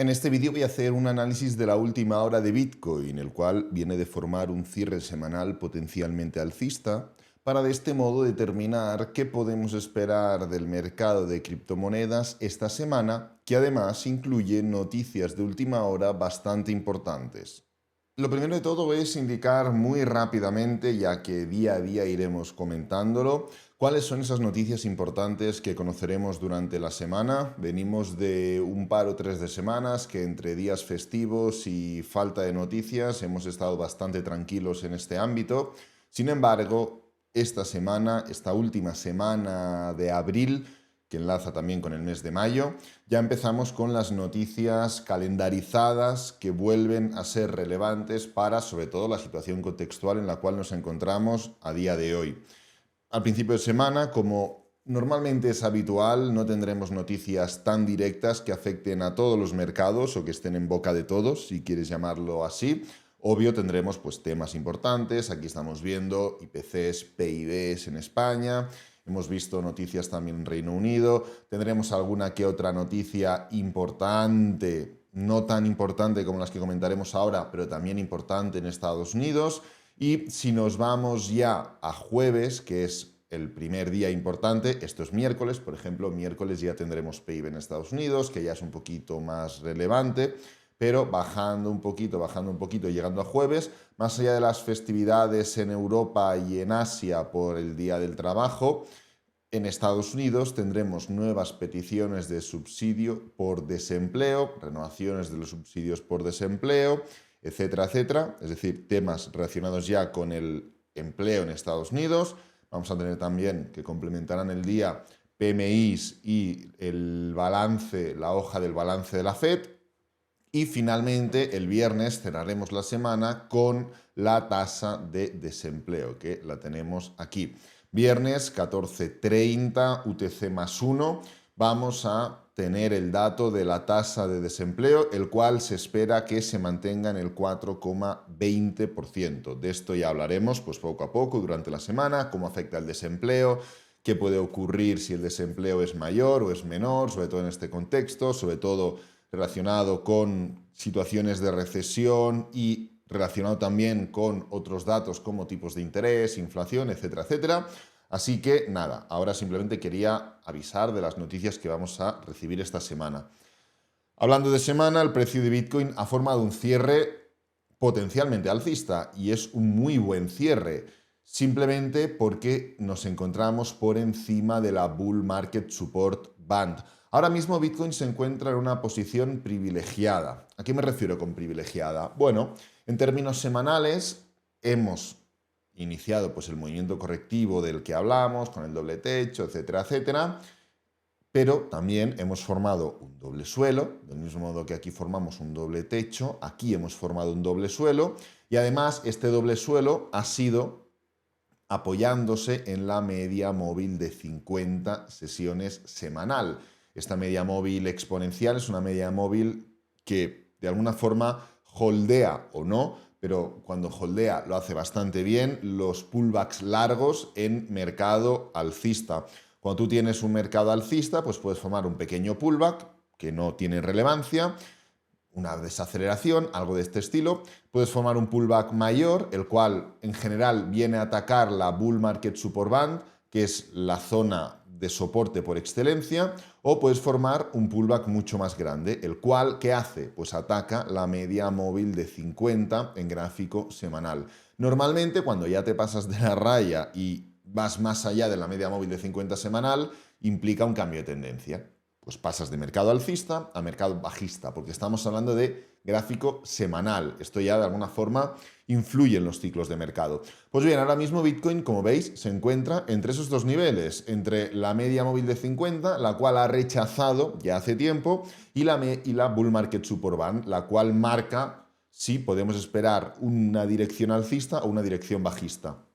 En este vídeo voy a hacer un análisis de la última hora de Bitcoin, el cual viene de formar un cierre semanal potencialmente alcista, para de este modo determinar qué podemos esperar del mercado de criptomonedas esta semana, que además incluye noticias de última hora bastante importantes. Lo primero de todo es indicar muy rápidamente, ya que día a día iremos comentándolo, cuáles son esas noticias importantes que conoceremos durante la semana. Venimos de un par o tres de semanas que entre días festivos y falta de noticias hemos estado bastante tranquilos en este ámbito. Sin embargo, esta semana, esta última semana de abril, que enlaza también con el mes de mayo, ya empezamos con las noticias calendarizadas que vuelven a ser relevantes para, sobre todo, la situación contextual en la cual nos encontramos a día de hoy. Al principio de semana, como normalmente es habitual, no tendremos noticias tan directas que afecten a todos los mercados o que estén en boca de todos, si quieres llamarlo así. Obvio, tendremos pues temas importantes. Aquí estamos viendo IPCs, PIBs en España. Hemos visto noticias también en Reino Unido. Tendremos alguna que otra noticia importante, no tan importante como las que comentaremos ahora, pero también importante en Estados Unidos. Y si nos vamos ya a jueves, que es el primer día importante, esto es miércoles, por ejemplo, miércoles ya tendremos PIB en Estados Unidos, que ya es un poquito más relevante, pero bajando un poquito, llegando a jueves, más allá de las festividades en Europa y en Asia por el Día del Trabajo, en Estados Unidos tendremos nuevas peticiones de subsidio por desempleo, renovaciones de los subsidios por desempleo, etcétera, etcétera. Es decir, temas relacionados ya con el empleo en Estados Unidos. Vamos a tener también que complementarán el día PMIs y el balance, la hoja del balance de la Fed. Y finalmente, el viernes cerraremos la semana con la tasa de desempleo, que la tenemos aquí. Viernes 14:30, UTC más 1, vamos a tener el dato de la tasa de desempleo, el cual se espera que se mantenga en el 4,20%. De esto ya hablaremos pues poco a poco durante la semana, cómo afecta el desempleo, qué puede ocurrir si el desempleo es mayor o es menor, sobre todo en este contexto, sobre todo relacionado con situaciones de recesión y relacionado también con otros datos como tipos de interés, inflación, etcétera, etcétera. Así que nada, ahora simplemente quería avisar de las noticias que vamos a recibir esta semana. Hablando de semana, el precio de Bitcoin ha formado un cierre potencialmente alcista y es un muy buen cierre, simplemente porque nos encontramos por encima de la Bull Market Support Band. Ahora mismo Bitcoin se encuentra en una posición privilegiada. ¿A qué me refiero con privilegiada? Bueno, en términos semanales hemos iniciado pues el movimiento correctivo del que hablamos, con el doble techo, etcétera, etcétera, pero también hemos formado un doble suelo, del mismo modo que aquí formamos un doble techo, aquí hemos formado un doble suelo, y además este doble suelo ha sido apoyándose en la media móvil de 50 sesiones semanal. Esta media móvil exponencial es una media móvil que de alguna forma holdea o no, pero cuando holdea lo hace bastante bien los pullbacks largos en mercado alcista. Cuando tú tienes un mercado alcista, pues puedes formar un pequeño pullback que no tiene relevancia, una desaceleración, algo de este estilo. Puedes formar un pullback mayor, el cual en general viene a atacar la Bull Market Support Band, que es la zona de soporte por excelencia, o puedes formar un pullback mucho más grande, el cual, ¿qué hace? Pues ataca la media móvil de 50 en gráfico semanal. Normalmente, cuando ya te pasas de la raya y vas más allá de la media móvil de 50 semanal, implica un cambio de tendencia. Pues pasas de mercado alcista a mercado bajista, porque estamos hablando de gráfico semanal. Esto ya de alguna forma influye en los ciclos de mercado. Pues bien, ahora mismo Bitcoin, como veis, se encuentra entre esos dos niveles, entre la media móvil de 50, la cual ha rechazado ya hace tiempo, y la Bull Market Support Band, la cual marca si podemos esperar una dirección alcista o una dirección bajista.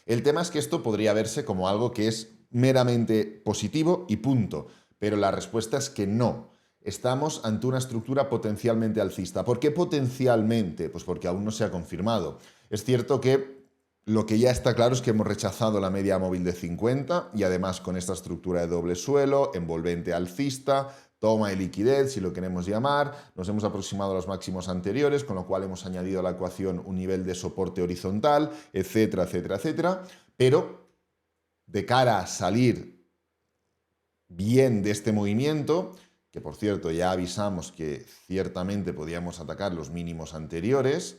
El tema es que esto podría verse como algo que es meramente positivo y punto. Pero la respuesta es que no. Estamos ante una estructura potencialmente alcista. ¿Por qué potencialmente? Pues porque aún no se ha confirmado. Es cierto que lo que ya está claro es que hemos rechazado la media móvil de 50 y además con esta estructura de doble suelo, envolvente alcista, toma de liquidez, si lo queremos llamar, nos hemos aproximado a los máximos anteriores, con lo cual hemos añadido a la ecuación un nivel de soporte horizontal, etcétera, etcétera, etcétera, pero de cara a salir bien de este movimiento, que por cierto ya avisamos que ciertamente podíamos atacar los mínimos anteriores,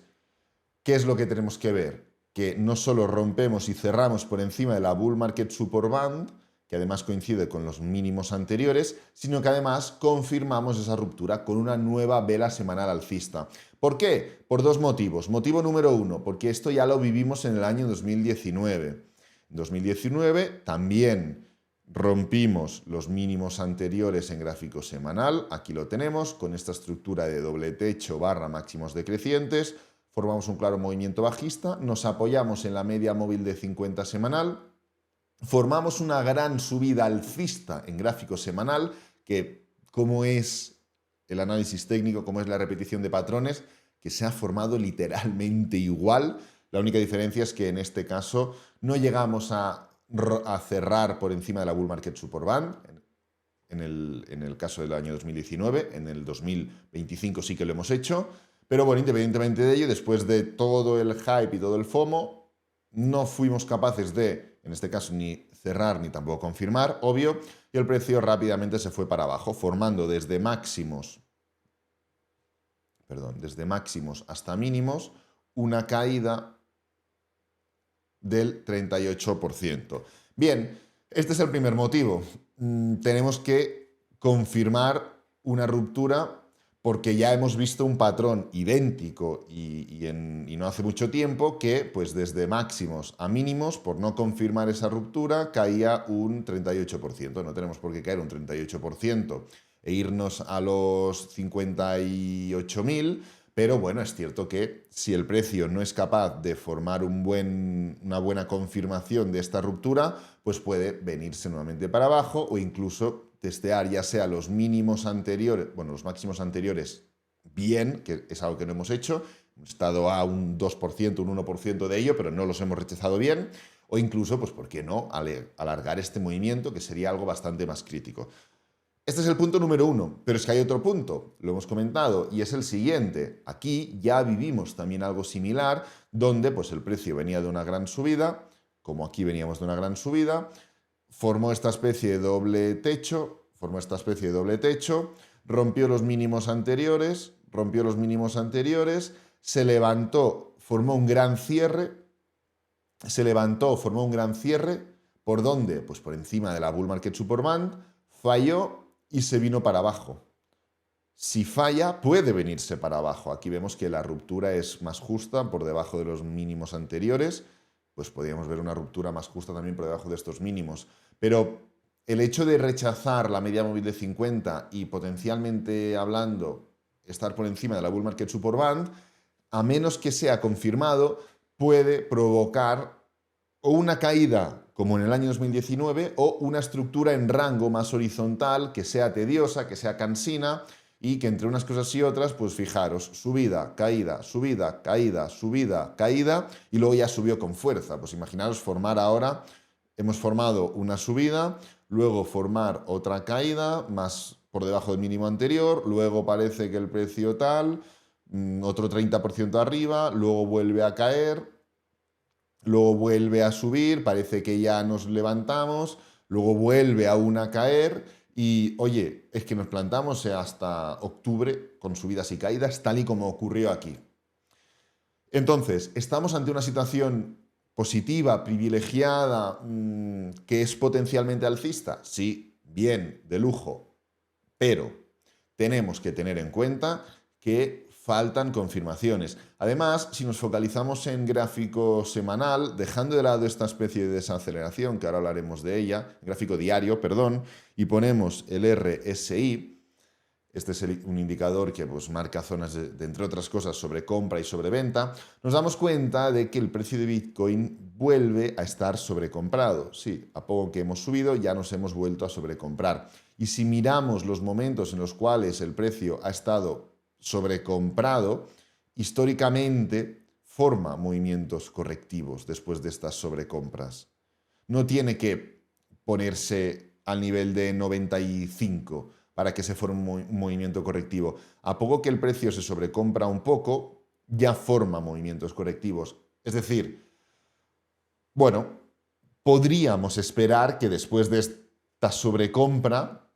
¿qué es lo que tenemos que ver? Que no solo rompemos y cerramos por encima de la Bull Market Support Band, que además coincide con los mínimos anteriores, sino que además confirmamos esa ruptura con una nueva vela semanal alcista. ¿Por qué? Por dos motivos. Motivo número uno, porque esto ya lo vivimos en el año 2019. En 2019 también rompimos los mínimos anteriores en gráfico semanal, aquí lo tenemos, con esta estructura de doble techo barra máximos decrecientes, formamos un claro movimiento bajista, nos apoyamos en la media móvil de 50 semanal, formamos una gran subida alcista en gráfico semanal, que como es el análisis técnico, como es la repetición de patrones, que se ha formado literalmente igual. La única diferencia es que en este caso no llegamos a cerrar por encima de la Bull Market Support Band, en el caso del año 2019, en el 2025 sí que lo hemos hecho, pero bueno, independientemente de ello, después de todo el hype y todo el FOMO, no fuimos capaces de, en este caso, ni cerrar ni tampoco confirmar, obvio, y el precio rápidamente se fue para abajo, formando desde máximos hasta mínimos, una caída del 38%. Bien, este es el primer motivo. Tenemos que confirmar una ruptura porque ya hemos visto un patrón idéntico y no hace mucho tiempo que pues desde máximos a mínimos, por no confirmar esa ruptura, caía un 38%. No tenemos por qué caer un 38% e irnos a los 58.000, pero bueno, es cierto que si el precio no es capaz de formar una buena confirmación de esta ruptura, pues puede venirse nuevamente para abajo o incluso testear ya sea los mínimos anteriores, bueno, los máximos anteriores bien, que es algo que no hemos hecho, hemos estado a un 2%, un 1% de ello, pero no los hemos rechazado bien, o incluso, pues, ¿por qué no?, alargar este movimiento, que sería algo bastante más crítico. Este es el punto número uno, pero es que hay otro punto, lo hemos comentado, y es el siguiente. Aquí ya vivimos también algo similar, donde pues, el precio venía de una gran subida, como aquí veníamos de una gran subida, formó esta especie de doble techo, rompió los mínimos anteriores, se levantó, formó un gran cierre, ¿por dónde? Pues por encima de la Bull Market Support Band, falló y se vino para abajo. Si falla, puede venirse para abajo. Aquí vemos que la ruptura es más justa por debajo de los mínimos anteriores, pues podríamos ver una ruptura más justa también por debajo de estos mínimos. Pero el hecho de rechazar la media móvil de 50 y potencialmente hablando estar por encima de la Bull Market Support Band, a menos que sea confirmado, puede provocar o una caída como en el año 2019 o una estructura en rango más horizontal que sea tediosa, que sea cansina y que entre unas cosas y otras, pues fijaros, subida, caída, subida, caída, subida, caída y luego ya subió con fuerza. Pues imaginaros formar ahora, hemos formado una subida, luego formar otra caída más por debajo del mínimo anterior, luego parece que el precio tal, otro 30% arriba, luego vuelve a caer, luego vuelve a subir, parece que ya nos levantamos, luego vuelve aún a caer y, oye, es que nos plantamos hasta octubre con subidas y caídas, tal y como ocurrió aquí. Entonces, ¿estamos ante una situación positiva, privilegiada, que es potencialmente alcista? Sí, bien, de lujo, pero tenemos que tener en cuenta que faltan confirmaciones. Además, si nos focalizamos en gráfico semanal, dejando de lado esta especie de desaceleración, que ahora hablaremos de ella, gráfico diario, perdón, y ponemos el RSI, este es un indicador que pues, marca zonas de, entre otras cosas, sobre compra y sobre venta, nos damos cuenta de que el precio de Bitcoin vuelve a estar sobrecomprado. Sí, a poco que hemos subido ya nos hemos vuelto a sobrecomprar. Y si miramos los momentos en los cuales el precio ha estado sobrecomprado, históricamente forma movimientos correctivos después de estas sobrecompras. No tiene que ponerse al nivel de 95, para que se forme un movimiento correctivo. A poco que el precio se sobrecompra un poco, ya forma movimientos correctivos. Es decir, bueno, podríamos esperar que después de esta sobrecompra,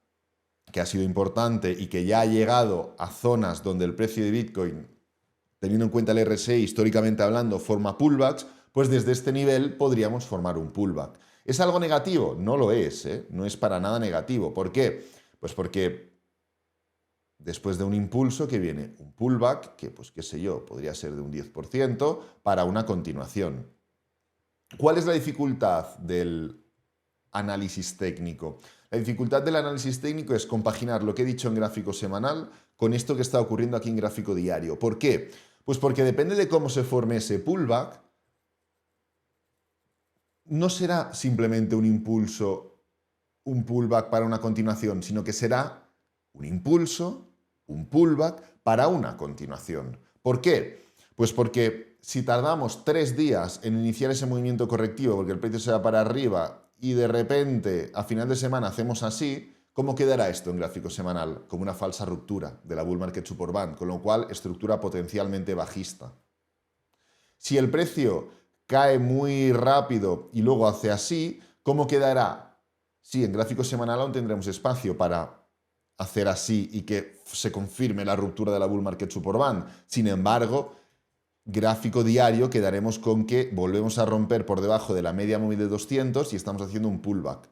que ha sido importante y que ya ha llegado a zonas donde el precio de Bitcoin, teniendo en cuenta el RSI, históricamente hablando, forma pullbacks, pues desde este nivel podríamos formar un pullback. ¿Es algo negativo? No lo es, ¿eh? No es para nada negativo. ¿Por qué? Pues porque después de un impulso que viene un pullback, que pues qué sé yo, podría ser de un 10% para una continuación. ¿Cuál es la dificultad del análisis técnico? La dificultad del análisis técnico es compaginar lo que he dicho en gráfico semanal con esto que está ocurriendo aquí en gráfico diario. ¿Por qué? Pues porque depende de cómo se forme ese pullback, no será simplemente un impulso, un pullback para una continuación, sino que será un impulso, un pullback para una continuación. ¿Por qué? Pues porque si tardamos 3 días en iniciar ese movimiento correctivo porque el precio se va para arriba y de repente a final de semana hacemos así, ¿cómo quedará esto en gráfico semanal? Como una falsa ruptura de la bull market support band, con lo cual estructura potencialmente bajista. Si el precio cae muy rápido y luego hace así, ¿cómo quedará? Sí, en gráfico semanal aún tendremos espacio para hacer así y que se confirme la ruptura de la bull market support band. Sin embargo, gráfico diario quedaremos con que volvemos a romper por debajo de la media móvil de 200 y estamos haciendo un pullback.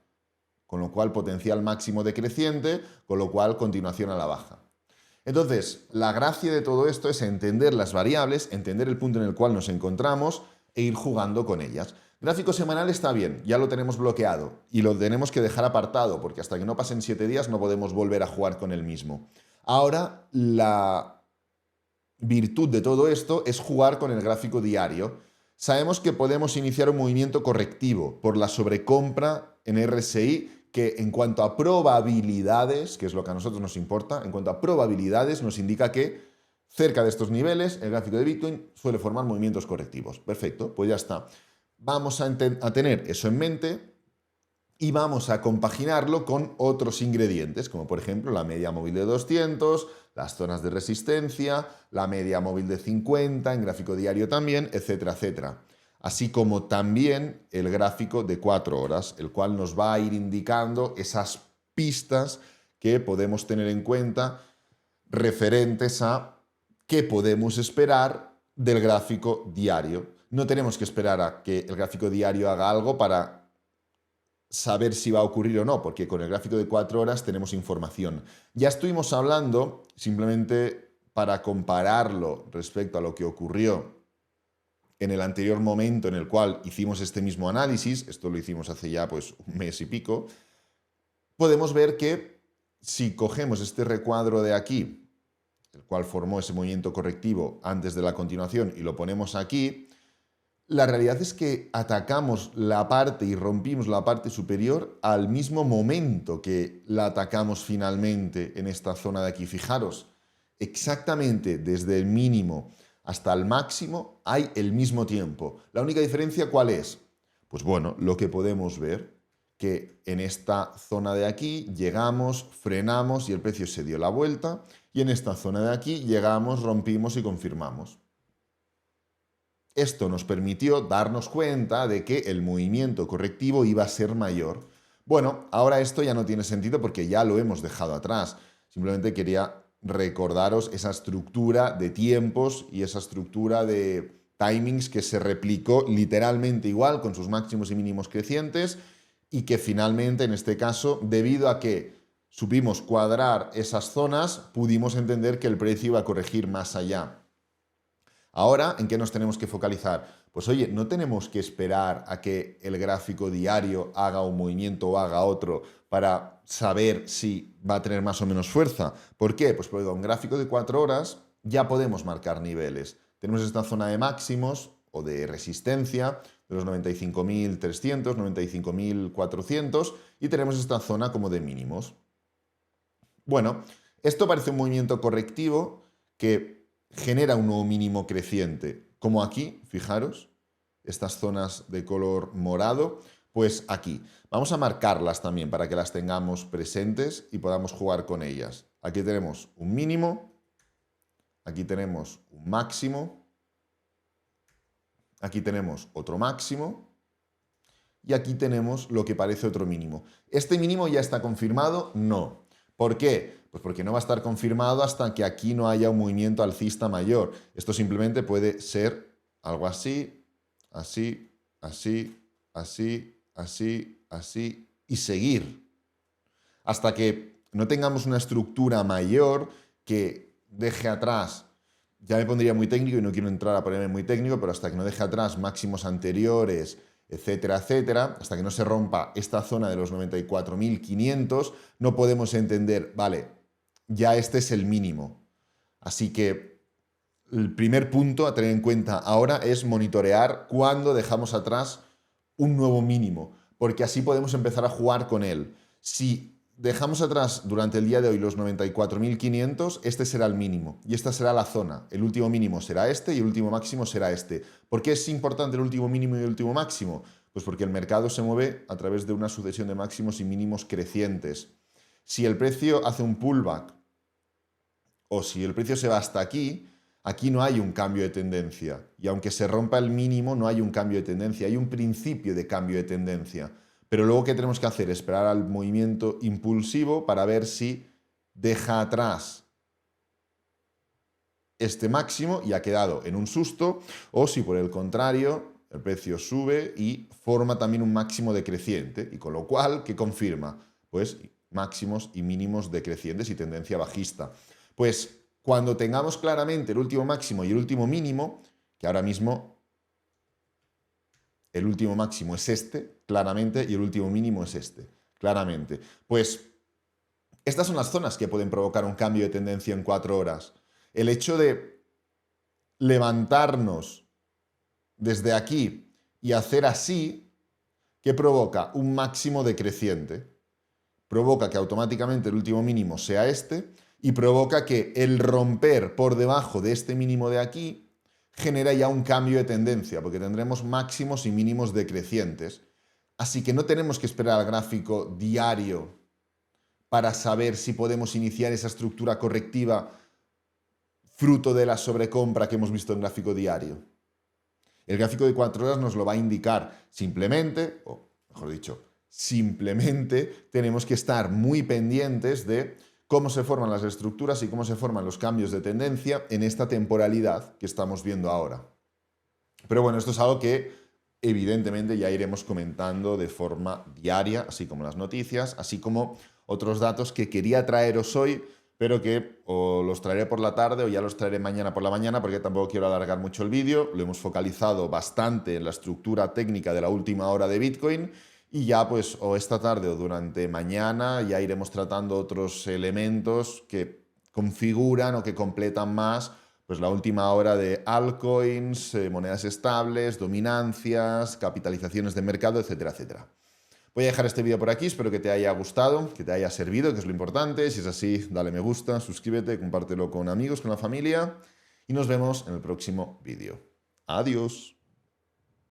Con lo cual, potencial máximo decreciente, con lo cual, continuación a la baja. Entonces, la gracia de todo esto es entender las variables, entender el punto en el cual nos encontramos e ir jugando con ellas. Gráfico semanal está bien, ya lo tenemos bloqueado y lo tenemos que dejar apartado porque hasta que no pasen 7 días no podemos volver a jugar con el mismo. Ahora, la virtud de todo esto es jugar con el gráfico diario. Sabemos que podemos iniciar un movimiento correctivo por la sobrecompra en RSI que en cuanto a probabilidades, que es lo que a nosotros nos importa, en cuanto a probabilidades nos indica que cerca de estos niveles el gráfico de Bitcoin suele formar movimientos correctivos. Perfecto, pues ya está. Vamos a tener eso en mente y vamos a compaginarlo con otros ingredientes, como por ejemplo la media móvil de 200, las zonas de resistencia, la media móvil de 50, en gráfico diario también, etcétera, etcétera. Así como también el gráfico de 4 horas, el cual nos va a ir indicando esas pistas que podemos tener en cuenta referentes a qué podemos esperar del gráfico diario. No tenemos que esperar a que el gráfico diario haga algo para saber si va a ocurrir o no, porque con el gráfico de 4 horas tenemos información. Ya estuvimos hablando, simplemente para compararlo respecto a lo que ocurrió en el anterior momento en el cual hicimos este mismo análisis, esto lo hicimos hace ya pues un mes y pico, podemos ver que si cogemos este recuadro de aquí, el cual formó ese movimiento correctivo antes de la continuación, y lo ponemos aquí, la realidad es que atacamos la parte y rompimos la parte superior al mismo momento que la atacamos finalmente en esta zona de aquí. Fijaros, exactamente desde el mínimo hasta el máximo hay el mismo tiempo. La única diferencia, ¿cuál es? Pues bueno, lo que podemos ver, que en esta zona de aquí llegamos, frenamos y el precio se dio la vuelta, y en esta zona de aquí llegamos, rompimos y confirmamos. Esto nos permitió darnos cuenta de que el movimiento correctivo iba a ser mayor. Bueno, ahora esto ya no tiene sentido porque ya lo hemos dejado atrás. Simplemente quería recordaros esa estructura de tiempos y esa estructura de timings que se replicó literalmente igual con sus máximos y mínimos crecientes y que finalmente, en este caso, debido a que supimos cuadrar esas zonas, pudimos entender que el precio iba a corregir más allá. Ahora, ¿en qué nos tenemos que focalizar? Pues oye, no tenemos que esperar a que el gráfico diario haga un movimiento o haga otro para saber si va a tener más o menos fuerza. ¿Por qué? Pues porque con un gráfico de 4 horas ya podemos marcar niveles. Tenemos esta zona de máximos o de resistencia de los 95.300, 95.400 y tenemos esta zona como de mínimos. Bueno, esto parece un movimiento correctivo que genera un nuevo mínimo creciente, como aquí, fijaros, estas zonas de color morado, Pues aquí. Vamos a marcarlas también para que las tengamos presentes y podamos jugar con ellas. Aquí tenemos un mínimo, aquí tenemos un máximo, aquí tenemos otro máximo y aquí tenemos lo que parece otro mínimo. ¿Este mínimo ya está confirmado? No. ¿Por qué? Pues porque no va a estar confirmado hasta que aquí no haya un movimiento alcista mayor. Esto simplemente puede ser algo así, así, así, así, así, así y seguir. Hasta que no tengamos una estructura mayor que deje atrás, ya me pondría muy técnico y no quiero entrar a ponerme muy técnico, pero hasta que no deje atrás máximos anteriores, etcétera, etcétera, hasta que no se rompa esta zona de los 94.500, no podemos entender, vale, ya este es el mínimo. Así que el primer punto a tener en cuenta ahora es monitorear cuándo dejamos atrás un nuevo mínimo, porque así podemos empezar a jugar con él. Si dejamos atrás durante el día de hoy los 94.500, este será el mínimo y esta será la zona. El último mínimo será este y el último máximo será este. ¿Por qué es importante el último mínimo y el último máximo? Pues porque el mercado se mueve a través de una sucesión de máximos y mínimos crecientes. Si el precio hace un pullback o si el precio se va hasta aquí, aquí no hay un cambio de tendencia. Y aunque se rompa el mínimo, no hay un cambio de tendencia. Hay un principio de cambio de tendencia. Pero luego, ¿qué tenemos que hacer? Esperar al movimiento impulsivo para ver si deja atrás este máximo y ha quedado en un susto, o si por el contrario el precio sube y forma también un máximo decreciente, y con lo cual, ¿qué confirma? Pues máximos y mínimos decrecientes y tendencia bajista. Pues cuando tengamos claramente el último máximo y el último mínimo, que ahora mismo el último máximo es este, claramente, y el último mínimo es este, claramente. Pues estas son las zonas que pueden provocar un cambio de tendencia en 4 horas. El hecho de levantarnos desde aquí y hacer así, ¿qué provoca? Un máximo decreciente. Provoca que automáticamente el último mínimo sea este y provoca que el romper por debajo de este mínimo de aquí genera ya un cambio de tendencia, porque tendremos máximos y mínimos decrecientes. Así que no tenemos que esperar al gráfico diario para saber si podemos iniciar esa estructura correctiva fruto de la sobrecompra que hemos visto en gráfico diario. El gráfico de 4 horas nos lo va a indicar simplemente, o mejor dicho, simplemente tenemos que estar muy pendientes de cómo se forman las estructuras y cómo se forman los cambios de tendencia en esta temporalidad que estamos viendo ahora. Pero bueno, esto es algo que evidentemente ya iremos comentando de forma diaria, así como las noticias, así como otros datos que quería traeros hoy, pero que o los traeré por la tarde o ya los traeré mañana por la mañana, porque tampoco quiero alargar mucho el vídeo. Lo hemos focalizado bastante en la estructura técnica de la última hora de Bitcoin y ya pues o esta tarde o durante mañana ya iremos tratando otros elementos que configuran o que completan más pues la última hora de altcoins, monedas estables, dominancias, capitalizaciones de mercado, etcétera, etcétera. Voy a dejar este vídeo por aquí, espero que te haya gustado, que te haya servido, que es lo importante. Si es así, dale me gusta, suscríbete, compártelo con amigos, con la familia y nos vemos en el próximo vídeo. Adiós.